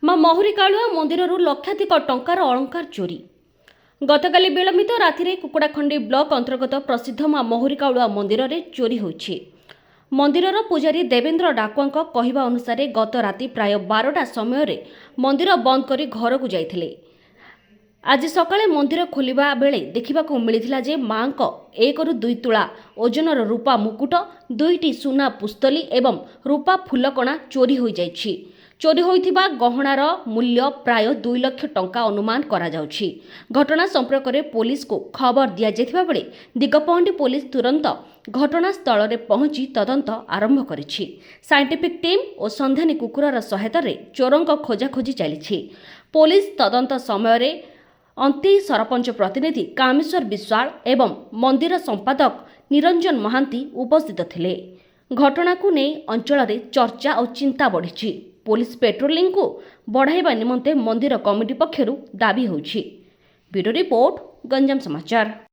ମା ମହୁରୀ କାଳୁଆ ମନ୍ଦିରରୁ ଲକ୍ଷାଧିକ ଟଙ୍କାର ଅଳଙ୍କାର ଚୋରି। ଗତକାଲି ବିଳମ୍ବିତ ରାତିରେ କୁକୁଡ଼ାଖଣ୍ଡି ବ୍ଲକ ଅନ୍ତର୍ଗତ ପ୍ରସିଦ୍ଧ ମା ମହୁରୀ କାଳୁଆ ମନ୍ଦିରରେ ଚୋରି ହୋଇଛି। ମନ୍ଦିରର ପୂଜାରୀ ଦେବେନ୍ଦ୍ର ଡାକୁଆଙ୍କ କହିବା ଅନୁସାରେ ଗତ ରାତି ପ୍ରାୟ 12ଟା ସମୟରେ ମନ୍ଦିର ବନ୍ଦ କରି ଘରକୁ ଯାଇଥିଲେ। ଆଜି ସକାଳେ ମନ୍ଦିର ଖୋଲିବା ବେଳେ ଦେଖିବାକୁ ମିଳିଥିଲା ଯେ ମାଙ୍କ 1ରୁ 2 ତୁଳା ଓଜନର ରୂପା ମୁକୁଟ, 2ଟି ସୁନା ପୁସ୍ତଲି ଏବଂ ରୂପା ଫୁଲକଣା ଚୋରି ହୋଇଯାଇଛି। ଚୋରି ହୋଇଥିବା ଗହଣାର ମୂଲ୍ୟ ପ୍ରାୟ 2 ଲକ୍ଷ ଟଙ୍କା ଅନୁମାନ କରାଯାଉଛି। ଘଟଣା ସମ୍ପର୍କରେ ପୋଲିସକୁ ଖବର ଦିଆଯାଇଥିବା ବେଳେ ଦିଗପହଣ୍ଡି ପୋଲିସ ତୁରନ୍ତ ଘଟଣାସ୍ଥଳରେ ପହଞ୍ଚି ତଦନ୍ତ ଆରମ୍ଭ କରିଛି। ସାଇଣ୍ଟିଫିକ୍ ଟିମ୍ ଓ ସନ୍ଧାନୀ କୁକୁରର ସହାୟତାରେ ଚୋରଙ୍କ ଖୋଜାଖୋଜି ଚାଲିଛି। ପୋଲିସ ତଦନ୍ତ ସମୟରେ ଅନ୍ତି ସରପଞ୍ଚ ପ୍ରତିନିଧି କାମେଶ୍ୱର ବିଶ୍ୱାଳ ଏବଂ ମନ୍ଦିର ସମ୍ପାଦକ ନିରଞ୍ଜନ ମହାନ୍ତି ଉପସ୍ଥିତ ଥିଲେ। ଘଟଣାକୁ ନେଇ ଅଞ୍ଚଳରେ ଚର୍ଚ୍ଚା ଓ ଚିନ୍ତା ବଢ଼ିଛି। ପୋଲିସ ପେଟ୍ରୋଲିଂକୁ ବଢ଼ାଇବା ନିମନ୍ତେ ମନ୍ଦିର କମିଟି ପକ୍ଷରୁ ଦାବି ହେଉଛି। ବ୍ୟୁରୋ ରିପୋର୍ଟ, ଗଞ୍ଜାମ ସମାଚାର।